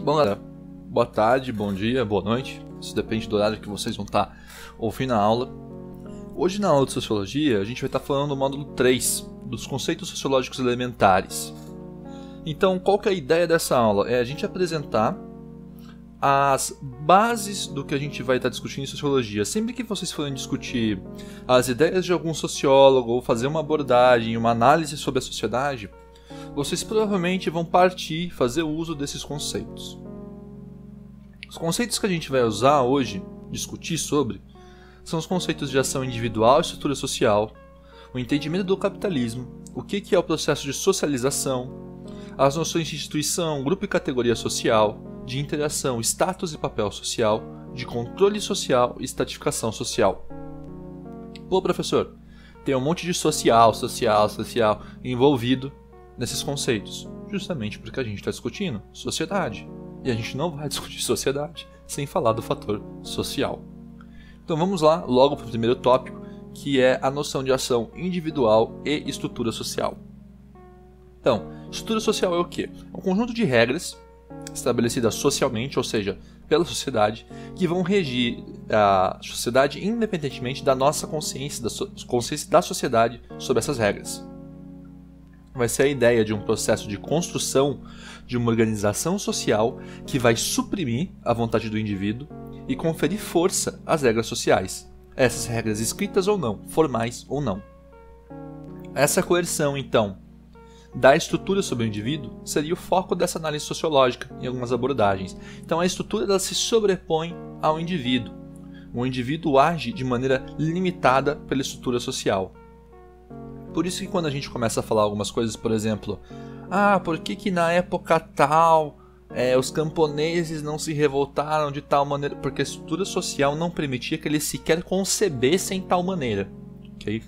Bom, galera, boa tarde, bom dia, boa noite. Isso depende do horário que vocês vão estar ouvindo a aula. Hoje na aula de Sociologia, a gente vai estar falando do módulo 3, dos conceitos sociológicos elementares. Então, qual que é a ideia dessa aula? É a gente apresentar as bases do que a gente vai estar discutindo em Sociologia. Sempre que vocês forem discutir as ideias de algum sociólogo ou fazer uma abordagem, uma análise sobre a sociedade, vocês provavelmente vão fazer uso desses conceitos. Os conceitos que a gente vai usar hoje, discutir sobre, são os conceitos de ação individual e estrutura social, o entendimento do capitalismo, o que é o processo de socialização, as noções de instituição, grupo e categoria social, de interação, status e papel social, de controle social e estratificação social. Pô, professor, tem um monte de social envolvido nesses conceitos, justamente porque a gente está discutindo sociedade. E a gente não vai discutir sociedade sem falar do fator social. Então vamos lá, logo para o primeiro tópico, que é a noção de ação individual e estrutura social. Então, estrutura social é o quê? É um conjunto de regras estabelecidas socialmente, ou seja, pela sociedade, que vão regir a sociedade independentemente da nossa consciência, consciência da sociedade sobre essas regras. Vai ser a ideia de um processo de construção de uma organização social que vai suprimir a vontade do indivíduo e conferir força às regras sociais, essas regras escritas ou não, formais ou não. Essa coerção, então, da estrutura sobre o indivíduo seria o foco dessa análise sociológica em algumas abordagens. Então a estrutura ela se sobrepõe ao indivíduo. O indivíduo age de maneira limitada pela estrutura social. Por isso que quando a gente começa a falar algumas coisas, por exemplo, por que na época tal os camponeses não se revoltaram de tal maneira? Porque a estrutura social não permitia que eles sequer concebessem tal maneira. Okay?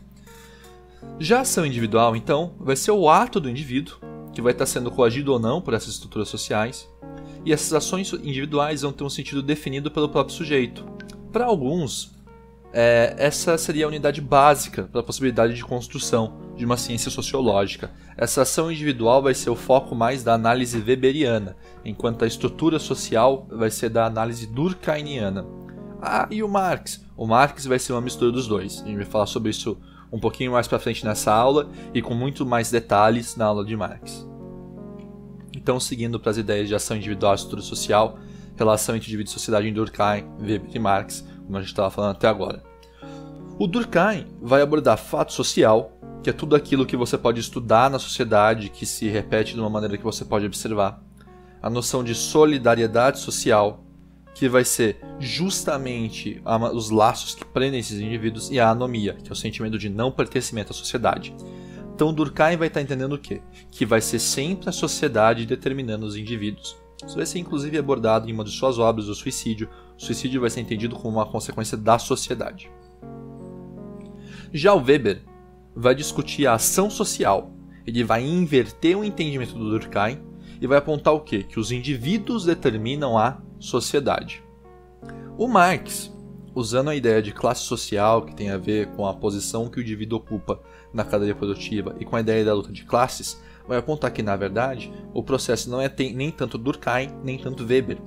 Já a ação individual, então, vai ser o ato do indivíduo, que vai estar sendo coagido ou não por essas estruturas sociais, e essas ações individuais vão ter um sentido definido pelo próprio sujeito. Para alguns, essa seria a unidade básica para a possibilidade de construção de uma ciência sociológica. Essa ação individual vai ser o foco mais da análise weberiana, enquanto a estrutura social vai ser da análise durkheimiana. E o Marx? O Marx vai ser uma mistura dos dois. A gente vai falar sobre isso um pouquinho mais para frente nessa aula e com muito mais detalhes na aula de Marx. Então, seguindo para as ideias de ação individual e estrutura social, relação entre indivíduo e sociedade em Durkheim, Weber e Marx, como a gente estava falando até agora. O Durkheim vai abordar fato social, que é tudo aquilo que você pode estudar na sociedade, que se repete de uma maneira que você pode observar. A noção de solidariedade social, que vai ser justamente os laços que prendem esses indivíduos, e a anomia, que é o sentimento de não pertencimento à sociedade. Então Durkheim vai estar entendendo o quê? Que vai ser sempre a sociedade determinando os indivíduos. Isso vai ser inclusive abordado em uma de suas obras, o suicídio. O suicídio vai ser entendido como uma consequência da sociedade. Já o Weber vai discutir a ação social. Ele vai inverter o entendimento do Durkheim e vai apontar o quê? Que os indivíduos determinam a sociedade. O Marx, usando a ideia de classe social, que tem a ver com a posição que o indivíduo ocupa na cadeia produtiva e com a ideia da luta de classes, vai apontar que, na verdade, o processo não é nem tanto Durkheim, nem tanto Weber.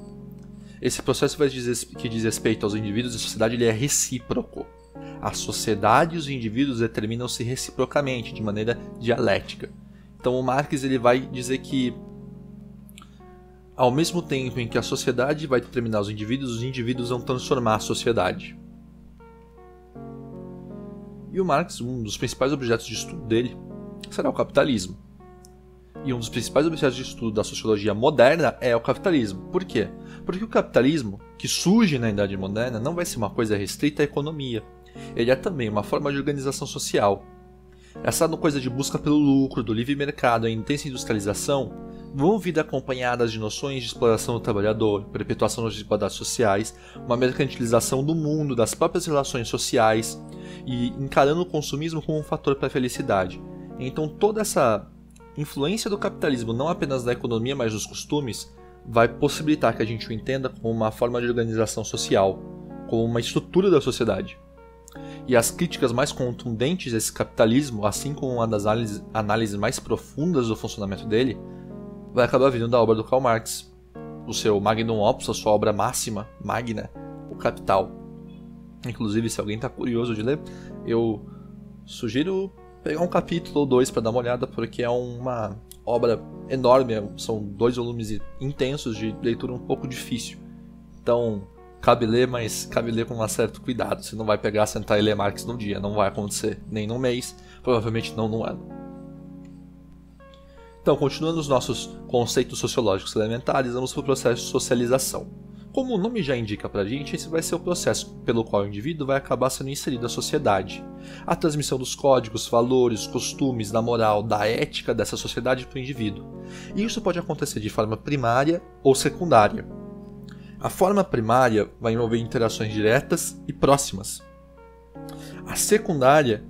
Esse processo que diz respeito aos indivíduos e à sociedade, ele é recíproco. A sociedade e os indivíduos determinam-se reciprocamente, de maneira dialética. Então o Marx ele vai dizer que ao mesmo tempo em que a sociedade vai determinar os indivíduos vão transformar a sociedade. E o Marx, um dos principais objetos de estudo dele, será o capitalismo. E um dos principais objetos de estudo da sociologia moderna é o capitalismo. Por quê? Porque o capitalismo, que surge na Idade Moderna, não vai ser uma coisa restrita à economia. Ele é também uma forma de organização social. Essa coisa de busca pelo lucro, do livre mercado, a intensa industrialização, vão vir acompanhadas de noções de exploração do trabalhador, perpetuação das desigualdades sociais, uma mercantilização do mundo, das próprias relações sociais e encarando o consumismo como um fator para a felicidade. Então toda essa influência do capitalismo, não apenas da economia, mas dos costumes, vai possibilitar que a gente o entenda como uma forma de organização social, como uma estrutura da sociedade. E as críticas mais contundentes a esse capitalismo, assim como uma das análises mais profundas do funcionamento dele, vai acabar vindo da obra do Karl Marx, o seu magnum opus, a sua obra máxima, magna, o Capital. Inclusive, se alguém está curioso de ler, eu sugiro pegar um capítulo ou 2 para dar uma olhada, porque é uma obra enorme, são 2 volumes intensos de leitura um pouco difícil. Então, cabe ler, mas cabe ler com um certo cuidado. Você não vai pegar, sentar e ler Marx num dia, não vai acontecer nem num mês, provavelmente não num ano. Então, continuando os nossos conceitos sociológicos elementares, vamos para o processo de socialização. Como o nome já indica pra gente, esse vai ser o processo pelo qual o indivíduo vai acabar sendo inserido à sociedade. A transmissão dos códigos, valores, costumes, da moral, da ética dessa sociedade para o indivíduo. E isso pode acontecer de forma primária ou secundária. A forma primária vai envolver interações diretas e próximas. A secundária,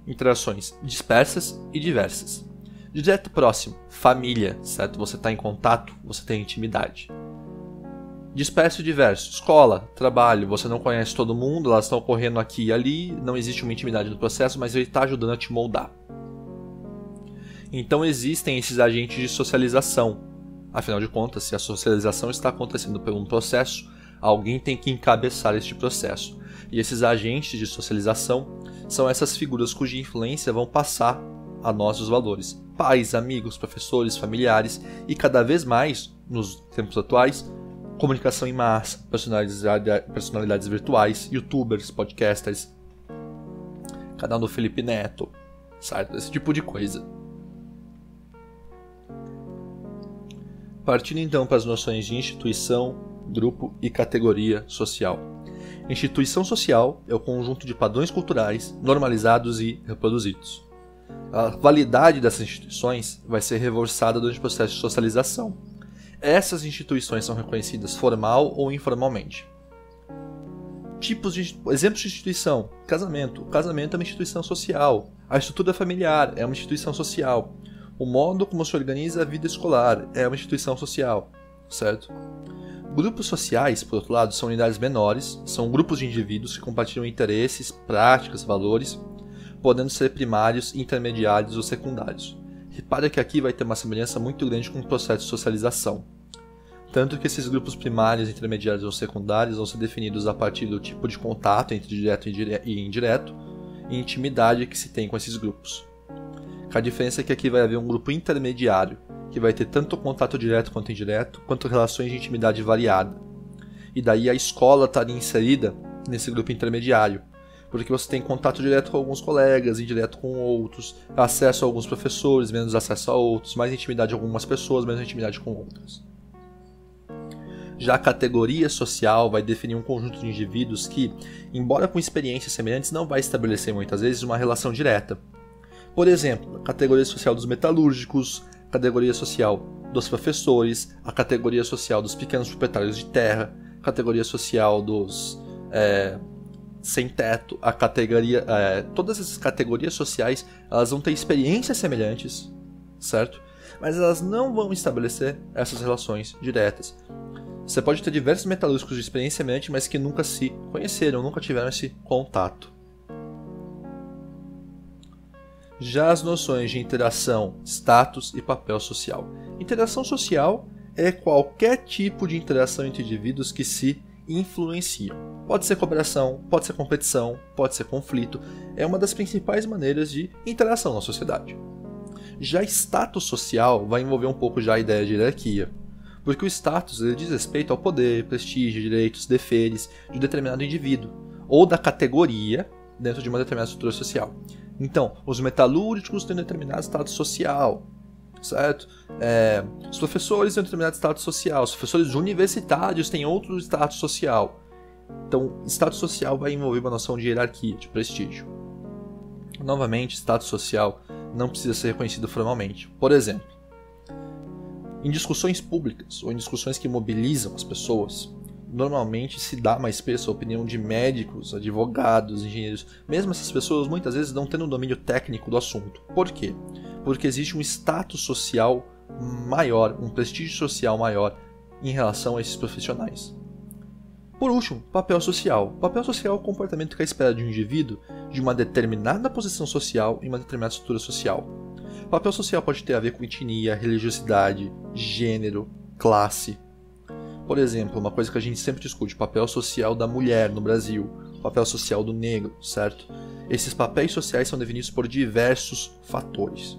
interações dispersas e diversas. Direto próximo, família, certo? Você está em contato, você tem intimidade. Disperso e diverso, escola, trabalho, você não conhece todo mundo, elas estão ocorrendo aqui e ali, não existe uma intimidade no processo, mas ele está ajudando a te moldar. Então existem esses agentes de socialização. Afinal de contas, se a socialização está acontecendo por um processo, alguém tem que encabeçar este processo. E esses agentes de socialização são essas figuras cuja influência vão passar a nós os valores. Pais, amigos, professores, familiares e cada vez mais, nos tempos atuais, comunicação em massa, personalidades virtuais, youtubers, podcasters, canal do Felipe Neto, certo? Esse tipo de coisa. Partindo então para as noções de instituição, grupo e categoria social. Instituição social é o conjunto de padrões culturais normalizados e reproduzidos. A validade dessas instituições vai ser reforçada durante o processo de socialização. Essas instituições são reconhecidas formal ou informalmente. Exemplos de instituição: casamento. O casamento é uma instituição social. A estrutura familiar é uma instituição social. O modo como se organiza a vida escolar é uma instituição social, certo? Grupos sociais, por outro lado, são unidades menores, são grupos de indivíduos que compartilham interesses, práticas, valores, podendo ser primários, intermediários ou secundários. Repara que aqui vai ter uma semelhança muito grande com o processo de socialização. Tanto que esses grupos primários, intermediários ou secundários vão ser definidos a partir do tipo de contato entre direto e indireto e intimidade que se tem com esses grupos. A diferença é que aqui vai haver um grupo intermediário, que vai ter tanto contato direto quanto indireto, quanto relações de intimidade variada. E daí a escola estaria inserida nesse grupo intermediário, porque você tem contato direto com alguns colegas, indireto com outros, acesso a alguns professores, menos acesso a outros, mais intimidade com algumas pessoas, menos intimidade com outras. Já a categoria social vai definir um conjunto de indivíduos que, embora com experiências semelhantes, não vai estabelecer muitas vezes uma relação direta. Por exemplo, a categoria social dos metalúrgicos, a categoria social dos professores, a categoria social dos pequenos proprietários de terra, a categoria social dos sem teto, a categoria, todas essas categorias sociais, elas vão ter experiências semelhantes, certo? Mas elas não vão estabelecer essas relações diretas. Você pode ter diversos metalúrgicos de experiência semelhante, mas que nunca se conheceram, nunca tiveram esse contato. Já as noções de interação, status e papel social. Interação social é qualquer tipo de interação entre indivíduos que se influenciam. Pode ser cooperação, pode ser competição, pode ser conflito. É uma das principais maneiras de interação na sociedade. Já status social vai envolver um pouco já a ideia de hierarquia, porque o status ele diz respeito ao poder, prestígio, direitos, deveres de um determinado indivíduo, ou da categoria dentro de uma determinada estrutura social. Então, os metalúrgicos têm um determinado status social, certo? Os professores têm um determinado status social, os professores universitários têm outro status social. Então, status social vai envolver uma noção de hierarquia, de prestígio. Novamente, status social não precisa ser reconhecido formalmente. Por exemplo, em discussões públicas ou em discussões que mobilizam as pessoas, normalmente se dá mais peso à opinião de médicos, advogados, engenheiros. Mesmo essas pessoas muitas vezes não tendo um domínio técnico do assunto. Por quê? Porque existe um status social maior, um prestígio social maior em relação a esses profissionais. Por último, papel social. Papel social é o comportamento que é esperado de um indivíduo de uma determinada posição social em uma determinada estrutura social. Papel social pode ter a ver com etnia, religiosidade, gênero, classe. Por exemplo, uma coisa que a gente sempre discute, o papel social da mulher no Brasil, o papel social do negro, certo? Esses papéis sociais são definidos por diversos fatores.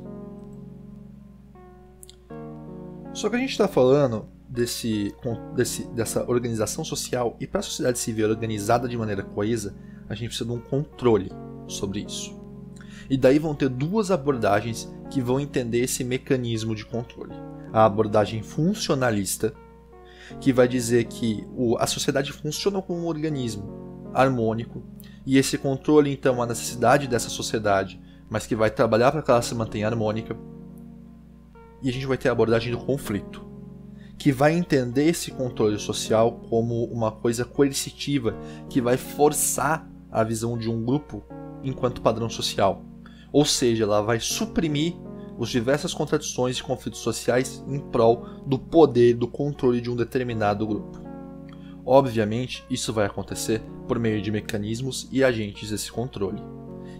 Só que a gente está falando dessa organização social, e para a sociedade civil organizada de maneira coesa, a gente precisa de um controle sobre isso. E daí vão ter duas abordagens que vão entender esse mecanismo de controle. A abordagem funcionalista, que vai dizer que a sociedade funciona como um organismo harmônico, e esse controle então é uma necessidade dessa sociedade, mas que vai trabalhar para que ela se mantenha harmônica. E a gente vai ter a abordagem do conflito, que vai entender esse controle social como uma coisa coercitiva, que vai forçar a visão de um grupo enquanto padrão social. Ou seja, ela vai suprimir as diversas contradições e conflitos sociais em prol do poder, do controle de um determinado grupo. Obviamente, isso vai acontecer por meio de mecanismos e agentes desse controle.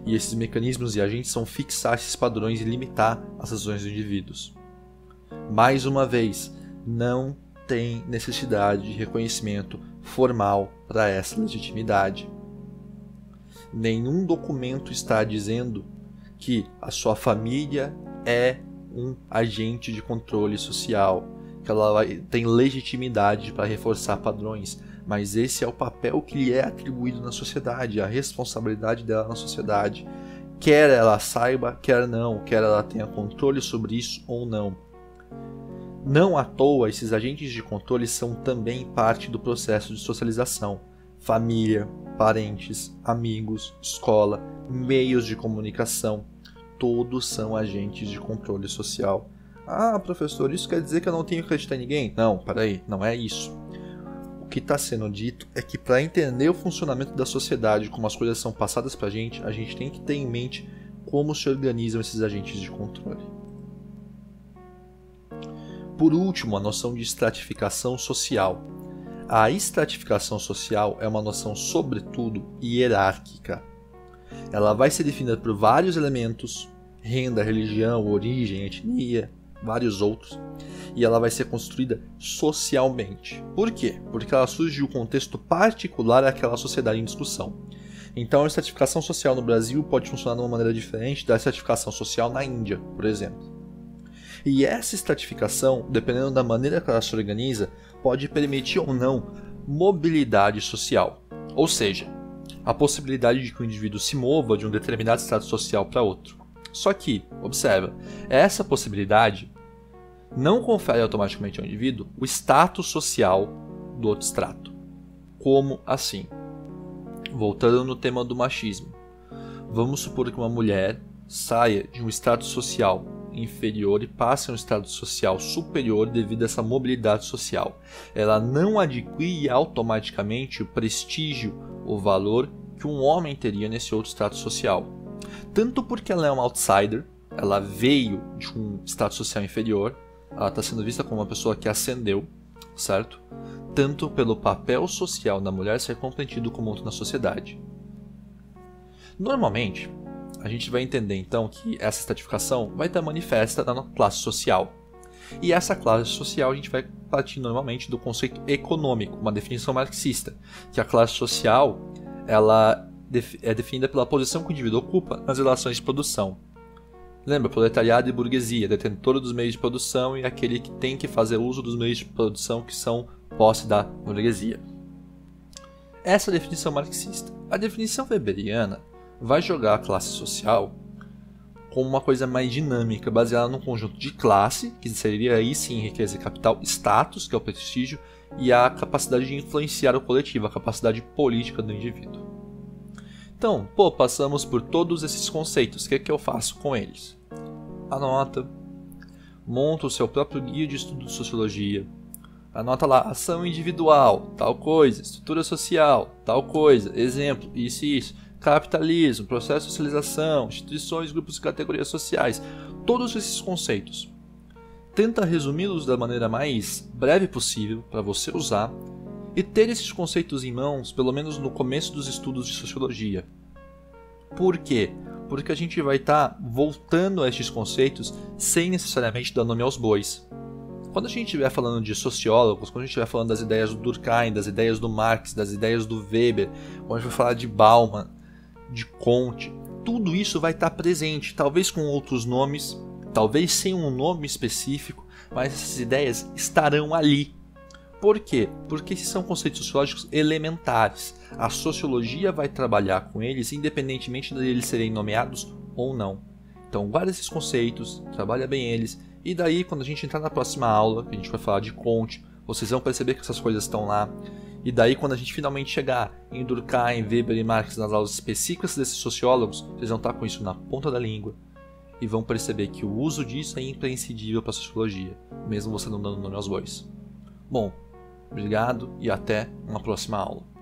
E esses mecanismos e agentes são fixar esses padrões e limitar as ações dos indivíduos. Mais uma vez, não tem necessidade de reconhecimento formal para essa legitimidade. Nenhum documento está dizendo que a sua família é um agente de controle social, que ela tem legitimidade para reforçar padrões, mas esse é o papel que lhe é atribuído na sociedade, a responsabilidade dela na sociedade, quer ela saiba, quer não, quer ela tenha controle sobre isso ou não. Não à toa, esses agentes de controle são também parte do processo de socialização. Família, parentes, amigos, escola, meios de comunicação, todos são agentes de controle social. Ah, professor, isso quer dizer que eu não tenho que acreditar em ninguém? Não, peraí, não é isso. O que está sendo dito é que para entender o funcionamento da sociedade, como as coisas são passadas para a gente tem que ter em mente como se organizam esses agentes de controle. Por último, a noção de estratificação social. A estratificação social é uma noção, sobretudo, hierárquica. Ela vai ser definida por vários elementos, renda, religião, origem, etnia, vários outros, e ela vai ser construída socialmente. Por quê? Porque ela surge de um contexto particular àquela sociedade em discussão. Então a estratificação social no Brasil pode funcionar de uma maneira diferente da estratificação social na Índia, por exemplo. E essa estratificação, dependendo da maneira que ela se organiza, pode permitir ou não mobilidade social. Ou seja, a possibilidade de que o indivíduo se mova de um determinado status social para outro. Só que, observa, essa possibilidade não confere automaticamente ao indivíduo o status social do outro extrato. Como assim? Voltando no tema do machismo. Vamos supor que uma mulher saia de um status social inferior e passe a um status social superior devido a essa mobilidade social. Ela não adquire automaticamente o prestígio, o valor que um homem teria nesse outro status social. Tanto porque ela é uma outsider, ela veio de um status social inferior, ela está sendo vista como uma pessoa que ascendeu, certo? Tanto pelo papel social da mulher ser compreendido como outro na sociedade. Normalmente, a gente vai entender então que essa estratificação vai estar manifesta na classe social. E essa classe social a gente vai partir normalmente do conceito econômico, uma definição marxista, que a classe social ela é definida pela posição que o indivíduo ocupa nas relações de produção. Lembra, proletariado e burguesia, detentor dos meios de produção e aquele que tem que fazer uso dos meios de produção que são posse da burguesia. Essa é a definição marxista. A definição weberiana vai jogar a classe social como uma coisa mais dinâmica, baseada num conjunto de classe, que seria aí sim riqueza e capital, status, que é o prestígio, e a capacidade de influenciar o coletivo, a capacidade política do indivíduo. Então, passamos por todos esses conceitos, o que é que eu faço com eles? Anota, monta o seu próprio guia de estudo de sociologia, anota lá, ação individual, tal coisa, estrutura social, tal coisa, exemplo, isso e isso, capitalismo, processo de socialização, instituições, grupos e categorias sociais, todos esses conceitos. Tenta resumi-los da maneira mais breve possível para você usar e ter esses conceitos em mãos, pelo menos no começo dos estudos de sociologia. Por quê? Porque a gente vai estar voltando a estes conceitos sem necessariamente dar nome aos bois. Quando a gente estiver falando de sociólogos, quando a gente estiver falando das ideias do Durkheim, das ideias do Marx, das ideias do Weber, quando a gente vai falar de Bauman, de Comte, tudo isso vai estar presente, talvez com outros nomes, talvez sem um nome específico, mas essas ideias estarão ali. Por quê? Porque esses são conceitos sociológicos elementares. A sociologia vai trabalhar com eles independentemente de eles serem nomeados ou não. Então guarda esses conceitos, trabalha bem eles, e daí quando a gente entrar na próxima aula, que a gente vai falar de Comte, vocês vão perceber que essas coisas estão lá. E daí quando a gente finalmente chegar em Durkheim, Weber e Marx nas aulas específicas desses sociólogos, vocês vão estar com isso na ponta da língua e vão perceber que o uso disso é imprescindível para a sociologia, mesmo você não dando nome aos bois. Bom, obrigado e até uma próxima aula.